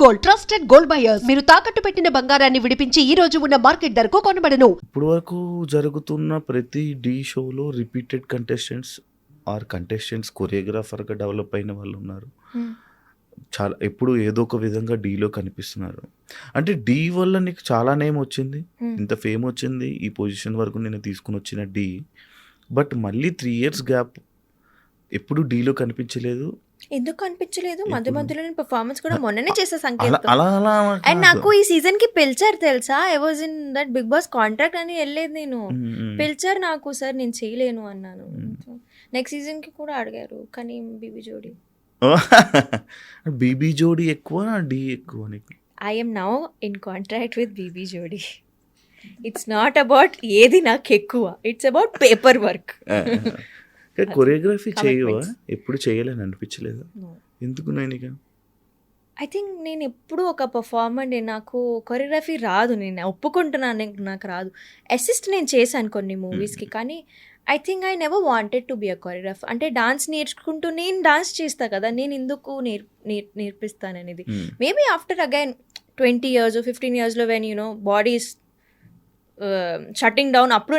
Gold, trusted gold buyers. మీరు తాకట్టు పెట్టిన బంగారాన్ని విడిపించి ఈ రోజు ఉన్న మార్కెట్ ధరకు కొనబడను. ఇప్పుడు వరకు జరుగుతున్న ప్రతి ఢీ షోలో రిపీటెడ్ కంటెస్టెంట్స్ కొరియోగ్రాఫర్గా డెవలప్ అయిన వాళ్ళు ఉన్నారు. చాలా ఎప్పుడు ఏదో ఒక విధంగా డీలో కనిపిస్తున్నారు. అంటే డీ వల్ల నీకు చాలా నేమ్ వచ్చింది, ఇంత ఫేమ్ వచ్చింది, ఈ పొజిషన్ వరకు నేను తీసుకుని వచ్చిన డీ. బట్ మళ్ళీ 3 years గ్యాప్, ఎప్పుడు డీలో కనిపించలేదు. ఎందుకు అనిపించలేదు? మధ్య మధ్యలో నేను పర్ఫార్మెన్స్ కూడా మొన్ననే చేసా అలా సంకేతం. అలా అలా అండ్ నాకు ఈ సీజన్ కి పిలిచారు తెలుసా. I was in that Bigg Boss contract అని వెళ్ళలేదు నేను. పిలిచారు నాకు, సార్ నేను చేయలేను అన్నాను. నెక్స్ట్ సీజన్ కి కూడా అడిగారు, కానీ బీబీ జోడి. బీబీ జోడి ఎక్కువ, డీ ఎక్కువ నీకు? I'm now in contract with BB Jodi. It's not about ఏది నాకు ఎక్కువ, it's about paper work. Choreography చేయవా? ఎప్పుడు చేయలేని అనిపించలేదు? ఎందుకు? నేను ఐ థింక్ నేను ఎప్పుడు ఒక పర్ఫార్మర్, నాకు కొరియోగ్రఫీ రాదు, నేను ఒప్పుకుంటున్నాను, నాకు రాదు. అసిస్ట్ నేను చేశాను కొన్ని మూవీస్కి, కానీ I think I never wanted to be a choreographer. అంటే డాన్స్ నేర్చుకుంటూ నేను డాన్స్ చేస్తా కదా, నేను ఎందుకు నేర్పిస్తాను అనేది. Maybe after again 20 years 15 years when body shutting down, అప్పుడు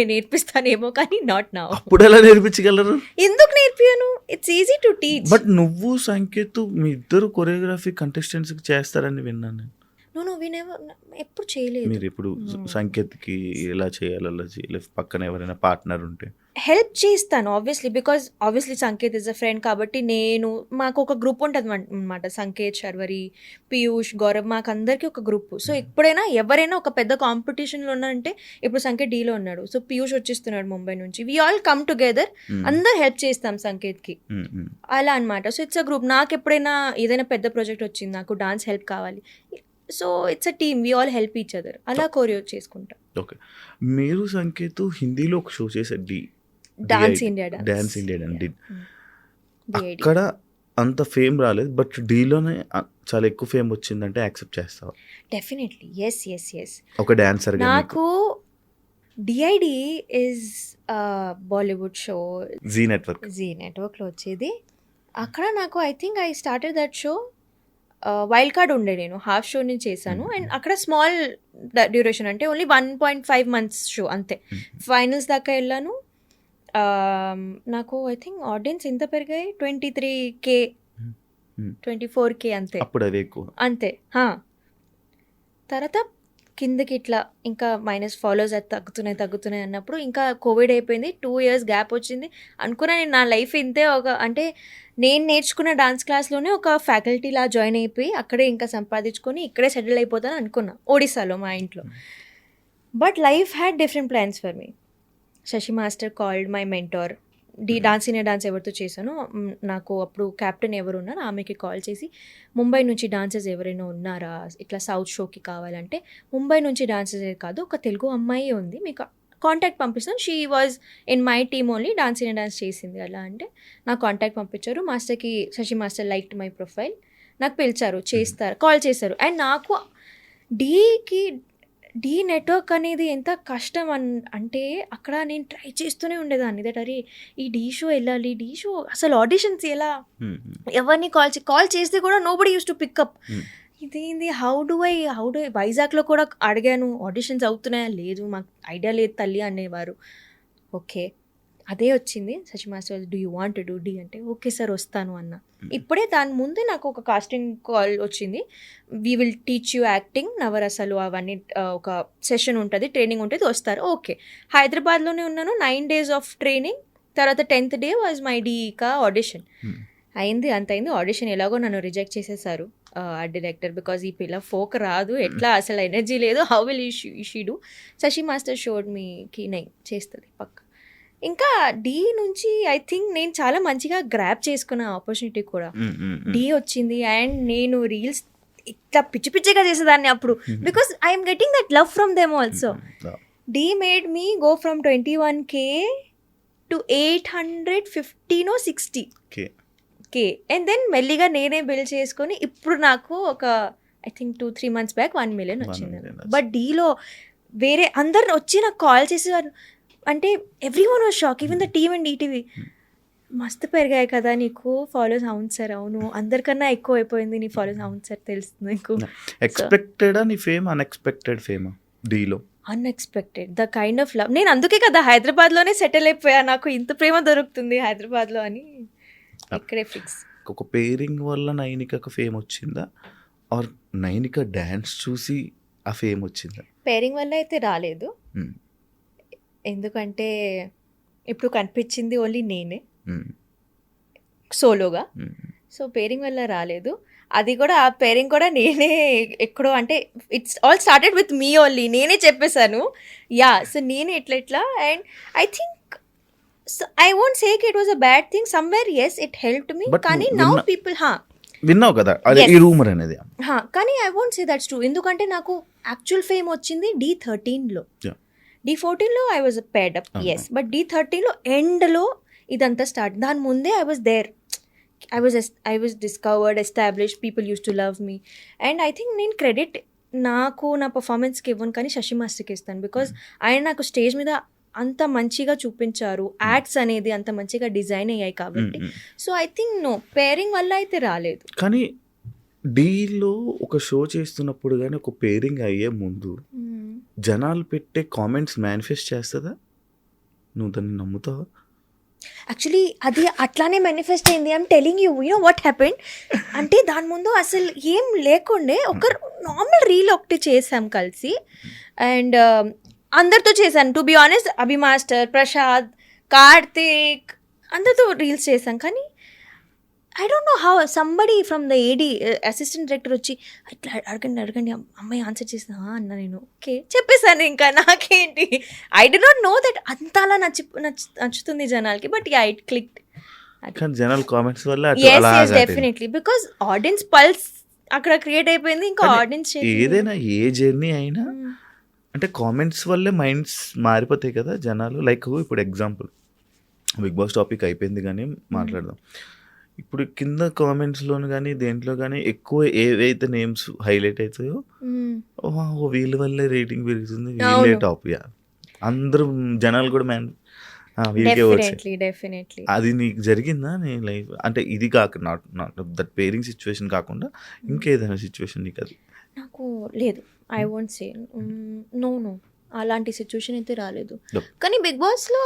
నేర్పిస్తానేమో, కానీ నాట్ నౌ. అప్పుడు ఎలా నేర్పించగలరు? ఎందుకు నేర్పియను? It's easy to teach. But నువ్వు సంకేత్ మీ ఇద్దరు కొరియోగ్రఫీ కంటెస్టెంట్స్ చేస్తారని విన్నాను నేను. నో వి నెవర్, ఎప్పుడు చేయలేదు. మీరు ఇప్పుడు సంకేత్కి ఎలా చేయాలి, అలా చేయలేదు. పక్కన ఎవరైనా పార్ట్నర్ ఉంటే హెల్ప్ చేస్తాను obviously, because obviously Sanket is a friend కాబట్టి. మాకు ఒక గ్రూప్ ఉంటుంది అనమాట, సంకేత్, శర్వరి, పీయూష్, గౌరవ్, మాకు అందరికీ ఒక గ్రూప్. సో ఎప్పుడైనా ఎవరైనా ఒక పెద్ద కాంపిటీషన్లో ఉన్నారంటే, ఇప్పుడు సంకేత్ డీలో ఉన్నాడు, సో పీయూష్ వచ్చేస్తున్నాడు ముంబై నుంచి, వీ ఆల్ కమ్ టుగెదర్, అందరు హెల్ప్ చేస్తాం సంకేత్కి, అలా అనమాట. So it's a group. నాకు ఎప్పుడైనా ఏదైనా పెద్ద ప్రాజెక్ట్ వచ్చింది, నాకు డాన్స్ హెల్ప్ కావాలి, so it's a team, we all help each other, అలా కోరియో చేసుకుంటాం. ఓకే. మీరు సంకేత్ హిందీలో ఒక షో చేశారు, డాన్స్ ఇండియా డి. అక్కడ అంత ఫేమ్ రాలేదు, బట్ డీలోనే చాలా ఎక్కువ ఫేమ్ వచ్చిందంటే యాక్సెప్ట్ చేస్తావా? Definitely, yes. ఒక డాన్సర్ నాకు DID is Bollywood show, Zee నెట్వర్క్లో వచ్చేది. అక్కడ నాకు I think I started that show, wild card ఉండే, నేను హాఫ్ షో నుంచి చేశాను. అండ్ అక్కడ స్మాల్ డ్యూరేషన్, అంటే ఓన్లీ 1.5 months షో అంతే. ఫైనల్స్ దాకా వెళ్ళాను. నాకు ఐ థింక్ ఆడియన్స్ ఎంత పెరిగాయి, 23K 24K అంతే. అప్పుడు అదే ఎక్కువ అంతే. తర్వాత కిందకి ఇట్లా ఇంకా మైనస్ ఫాలోవర్స్ అది తగ్గుతున్నాయి అన్నప్పుడు ఇంకా కోవిడ్ అయిపోయింది, 2 years గ్యాప్ వచ్చింది. అనుకున్నా నేను నా లైఫ్ ఇంతే, అంటే నేను నేర్చుకున్న డాన్స్ క్లాస్లోనే ఒక ఫ్యాకల్టీలా జాయిన్ అయిపోయి అక్కడే ఇంకా సంపాదించుకొని ఇక్కడే సెటిల్ అయిపోతాను అనుకున్నా, ఒడిస్సాలో మా ఇంట్లో. But life had different plans for me. Shashi master called my mentor. Dance India dance ఎవరితో చేశానో, నాకు అప్పుడు క్యాప్టెన్ ఎవరు ఉన్నారు, ఆమెకి కాల్ చేసి, ముంబై నుంచి డాన్సర్స్ ఎవరైనా ఉన్నారా ఇట్లా సౌత్ షోకి కావాలంటే, ముంబై నుంచి డాన్సర్స్ కాదు, ఒక తెలుగు అమ్మాయి ఉంది, మీకు కాంటాక్ట్ పంపిస్తాను, she was in my team only, dance India dance చేసింది అలా అంటే. నాకు కాంటాక్ట్ పంపించారు. మాస్టర్కి, Shashi master liked my profile, నాకు పిలిచారు, కాల్ చేశారు. అండ్ నాకు డీ నెట్వర్క్ అనేది ఎంత కష్టం అంటే అక్కడ నేను ట్రై చేస్తూనే ఉండేదాన్ని, దట్ అరే ఈ డీ షో వెళ్ళాలి, డీ షో అసలు ఆడిషన్స్ ఎలా, ఎవరిని కాల్ చేస్తే కూడా నోబడీ యూస్ టు పికప్. ఇదేంది, హౌ డు ఐ వైజాగ్లో కూడా అడిగాను, ఆడిషన్స్ అవుతున్నాయా, లేదు మాకు ఐడియా లేదు తల్లి అనేవారు. ఓకే, అదే వచ్చింది. Shashi master, do you want to do Dhee అంటే, ఓకే సార్ వస్తాను అన్న. ఇప్పుడే దాని ముందే నాకు ఒక కాస్టింగ్ కాల్ వచ్చింది, we will teach you acting, నవరసలు అవన్నీ ఒక సెషన్ ఉంటుంది, ట్రైనింగ్ ఉంటుంది, వస్తారు. ఓకే, హైదరాబాద్లోనే ఉన్నాను, 9 days ఆఫ్ ట్రైనింగ్. తర్వాత 10th day వాజ్ మై డీకా ఆడిషన్. అయింది, అంత అయింది. ఆడిషన్ ఎలాగో నన్ను రిజెక్ట్ చేసేసారు ఆ డైరెక్టర్, బికాజ్ ఈ పిల్ల ఫోక్ రాదు, ఎట్లా అసలు ఎనర్జీ లేదు, how will she do. Shashi master showed మీకి నై చేస్తుంది పక్క. ఇంకా డీ నుంచి ఐ థింక్ నేను చాలా మంచిగా గ్రాప్ చేసుకున్న ఆపర్చునిటీ కూడా. డీ వచ్చింది అండ్ నేను రీల్స్ ఇట్లా పిచ్చిగా చేసేదాన్ని అప్పుడు, because I'm getting that love from them also. Dhee made me go from 21K to 815 or 60K. And then మెల్లిగా నేనే బిల్డ్ చేసుకొని ఇప్పుడు నాకు ఒక I think 2-3 months back 1 million వచ్చింది. బట్ డీలో వేరే అందరు వచ్చి నాకు కాల్ చేసేవారు, అంటే everyone was shock, even the team and ETV. మస్తు పెరిగాయి కదా నీకు ఫాలోస్, అవును సార్ అవును, అందరికన్నా ఎక్కువ అయిపోయింది నీ ఫాలోస్, అవును సార్ తెలుస్తుంది నీకు. ఎక్స్పెక్టెడా నీ ఫేమ్, అన్ఎక్స్పెక్టెడ్ ఫేమా డీలో? Unexpected, the kind of love. నేను అందుకే కదా హైదరాబాద్లోనే సెటిల్ అయిపోయా, నాకు ఇంత ప్రేమ దొరుకుతుంది హైదరాబాద్లో అని ఇక్కడే ఫిక్స్. ఒక పేరింగ్ వల్ల నైనికకు ఫేమ్ వచ్చిందా, ఆర్ నైనిక డ్యాన్స్ చూసి ఆ ఫేమ్ వచ్చిందా? పేరింగ్ వల్ల అయితే రాలేదు, Hmm. ఎందుకంటే ఇప్పుడు కనిపించింది ఓన్లీ నేనే Hmm. సోలోగా. Hmm. సో పేరింగ్ వల్ల రాలేదు. అది కూడా ఆ పేరింగ్ కూడా నేనే ఎక్కడో అంటే it's all started with me only, నేనే చెప్పేశాను యా. సో నేనే ఎట్లా and I think I won't say it was a bad thing, somewhere as it helped me. But కానీ నువ్వు నౌ పీపుల్ విన్నావు కదా అదే Yes. ఈ రూమర్ అనేది. కానీ I won't say that's true, ఎందుకంటే నాకు యాక్చువల్ ఫేమ్ వచ్చింది D13లో. Yeah. D14లో I was paid up, yes, but D13లో ఎండ్లో ఇదంతా స్టార్ట్. దాని ముందే I was there, I was discovered, established, people use to love me. And I think నేను క్రెడిట్ నాకు నా పర్ఫార్మెన్స్కి ఇవ్వను, కానీ శశి మాస్టర్కి ఇస్తాను. బికాజ్ ఆయన నాకు స్టేజ్ మీద అంత మంచిగా చూపించారు, యాడ్స్ అనేది అంత మంచిగా డిజైన్ అయ్యాయి కాబట్టి. So I think no, pairing వల్ల అయితే రాలేదు. కానీ డీలో ఒక షో చేస్తున్నప్పుడు కానీ ఒక పేరింగ్ అయ్యే ముందు జనాలు పెట్టే కామెంట్స్ మేనిఫెస్ట్ చేస్తుందా? నువ్వు దాన్ని నమ్ముతావా? యాక్చువల్లీ అది అట్లానే మేనిఫెస్ట్ అయింది. I'm telling you, you know what happened అంటే దాని ముందు అసలు ఏం లేకుండే, ఒక నార్మల్ రీల్ ఒకటి చేసాం కలిసి, అండ్ అందరితో చేశాను to be honest. Abhi master, Prasad, Karthik, అందరితో రీల్స్ చేశాం. కానీ I don't know how somebody from the AD assistant director వచ్చి ఇట్లా అడగండి అమ్మాయి ఆన్సర్ చేసిన అన్న, నేను ఓకే చెప్పేశాను. ఇంకా నాకేంటి, I did not know that అంత అలా నచ్చుతుంది జనాలకి, బట్ యా ఇట్ క్లిక్డ్. కానీ జనాల కామెంట్స్ వల్ల డెఫినెట్లీ, బికాస్ ఆడియన్స్ పల్స్ అక్కడ క్రియేట్ అయిపోయింది. ఇంకా ఆడియన్స్ ఏదైనా ఏ జర్నీ అయినా అంటే కామెంట్స్ వల్లే మైండ్స్ మారిపోతాయి కదా జనాలు. లైక్ ఇప్పుడు ఎగ్జాంపుల్ బిగ్ బాస్ టాపిక్ అయిపోయింది కానీ మాట్లాడదాం. ఇప్పుడు కింద కామెంట్స్లోను కానీ దేంట్లో కానీ ఎక్కువ ఏవైతే నేమ్స్ హైలైట్ అవుతాయో వీళ్ళ వల్లే రేటింగ్ పెరుగుతుంది, వీళ్ళే టాప్. యా అందరూ జనాలు కూడా వీళ్ళకే వచ్చాయి. డెఫినెట్లీ అది నీకు జరిగిందా నీ లైఫ్? అంటే ఇది కాక నాట్ దట్ పేరింగ్ సిచ్యువేషన్ కాకుండా ఇంకేదైనా సిచ్యువేషన్ నీకు? అది నాకు లేదు, ఐ వోంట్ సే నో, అలాంటి సిచ్యువేషన్ అయితే రాలేదు. కానీ బిగ్ బాస్లో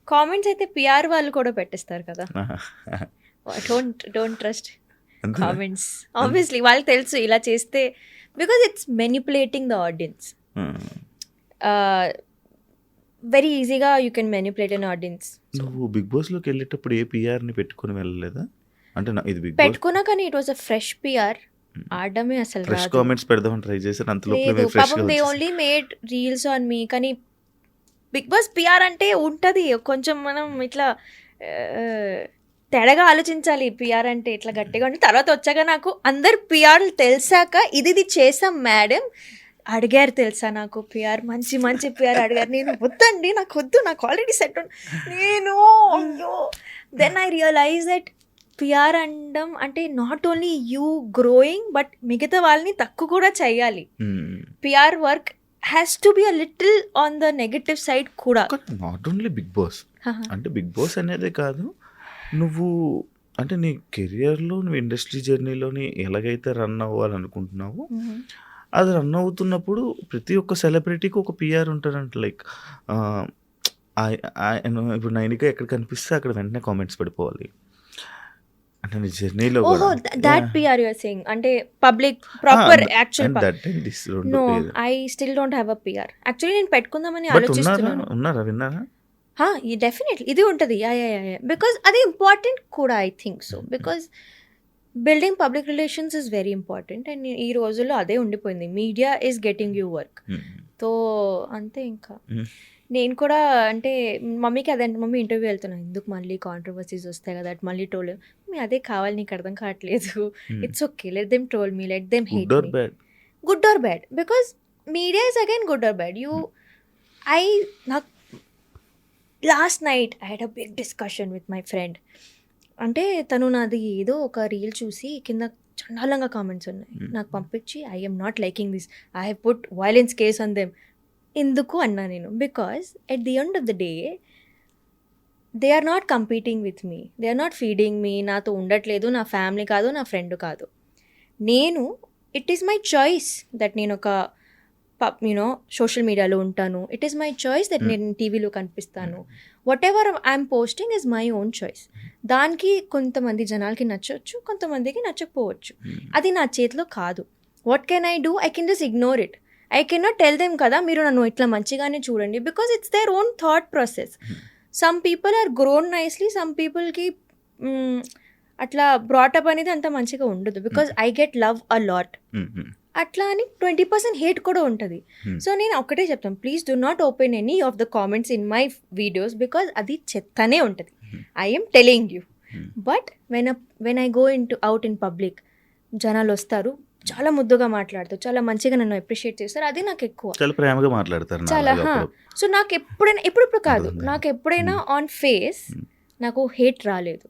కామెంట్స్ అయితే పిఆర్ వాళ్ళు కూడా పెట్టేస్తారు కదా. Don't trust comments. ఆబ్వియస్లీ వాళ్ళకి తెలుసు ఇలా చేస్తే, because it's manipulating the audience. Very ఈజీగా you can manipulate an audience. నువ్వు బిగ్ బాస్లోకి వెళ్ళేటప్పుడు ఏ పిఆర్ని పెట్టుకొని వెళ్ళలేదా? అంటే ఇది బిగ్ బాస్ పెట్టుకున్నా, కానీ it was a fresh PR. ఆడమే అసలు ఫ్రెష్ కామెంట్స్ పెడదామని ట్రై చేశారు, అంతలో పాపం they only made reels on me. కానీ బిగ్ బాస్ పిఆర్ అంటే ఉంటుంది కొంచెం, మనం ఇట్లా తేడాగా ఆలోచించాలి. పిఆర్ అంటే ఇట్లా గట్టిగా ఉండి, తర్వాత వచ్చాక నాకు అందరు పిఆర్లు తెలిసాక ఇది చేసాం మేడం అడిగారు తెలుసా, నాకు పిఆర్ మంచి పిఆర్ అడిగారు. నేను వద్దండి, నాకు వద్దు, నాకు ఆల్రెడీ సెట్ నేను then I realise that PR అనడం అంటే not only you growing, but మిగతా వాళ్ళని తక్కువ కూడా చేయాలి. PR work has to be a little on the negative side కూడా. నాట్ ఓన్లీ బిగ్ బాస్ అంటే బిగ్ బాస్ అనేదే కాదు, నువ్వు అంటే నీ కెరియర్లో నువ్వు ఇండస్ట్రీ జర్నీలోని ఎలాగైతే రన్ అవ్వాలనుకుంటున్నావో అది రన్ అవుతున్నప్పుడు ప్రతి ఒక్క సెలబ్రిటీకి ఒక పిఆర్ ఉంటారంట. లైక్ ఇప్పుడు నైనిక ఎక్కడ కనిపిస్తే అక్కడ వెంటనే కామెంట్స్ పడిపోవాలి అంటే నీ జర్నీలో. ఓహో, that PR you are saying, అంటే public proper actual. No, I still don't have a PR. Actually నేను పెట్టుకుందామని ఆలోచిస్తున్నాను. ఉన్నారా, విన్నారా? డెఫినెట్లీ ఇది ఉంటుంది. బికాజ్ అది ఇంపార్టెంట్ కూడా, I think so. Because building public relations is very important, and ఈ రోజుల్లో అదే ఉండిపోయింది. Media is getting you work. So అంతే. ఇంకా నేను కూడా అంటే మమ్మీకి అదంటే, మమ్మీ ఇంటర్వ్యూ వెళ్తున్నాను, ఎందుకు మళ్ళీ కాంట్రవర్సీస్ వస్తాయి కదా, అటు మళ్ళీ ట్రోల్. మీ అదే కావాలి, నీకు అర్థం కావట్లేదు. It's okay, let them troll me, let them hate me. Good or bad, because media is again good or bad. నాకు last night I had a big discussion with my friend. అంటే తను నాది ఏదో ఒక రీల్ చూసి కింద చండాలంగా comments ఉన్నాయి, నాకు పంపించి I am not liking this, I have put violence case on them. ఎందుకు అన్నా నేను, because at the end of the day they are not competing with me, they are not feeding me, నాతో ఉండట్లేదు, నా family కాదు, నా friend కాదు. నేను it is my choice that నేను ఒక యూనో సోషల్ మీడియాలో ఉంటాను. It is my choice that నేను టీవీలో కనిపిస్తాను. Whatever I'm posting is my own choice. దానికి కొంతమంది జనాలకి నచ్చవచ్చు, కొంతమందికి నచ్చకపోవచ్చు. అది నా చేతిలో కాదు. What can I do? I can just ignore it. I can not tell them కదా మీరు నన్ను ఇట్లా మంచిగానే చూడండి, because it's their own thought process. Some people are grown nicely, some పీపుల్కి అట్లా బ్రాటప్ అనేది అంత మంచిగా ఉండదు, because I get love a lot. అట్లా అని 20% హేట్ కూడా ఉంటుంది. సో నేను ఒకటే చెప్తాను, please do not open any of the comments in my videos, because అది చెత్తనే ఉంటుంది. I'm telling you. But when I go out in public, జనాలు వస్తారు, చాలా ముద్దుగా మాట్లాడతారు, చాలా మంచిగా నన్ను అప్రిషియేట్ చేస్తారు. అది నాకు ఎక్కువ, చాలా ప్రేమగా మాట్లాడతారు చాలా. సో నాకు ఎప్పుడైనా, ఎప్పుడు కాదు, నాకు ఎప్పుడైనా ఆన్ ఫేస్ నాకు హేట్ రాలేదు.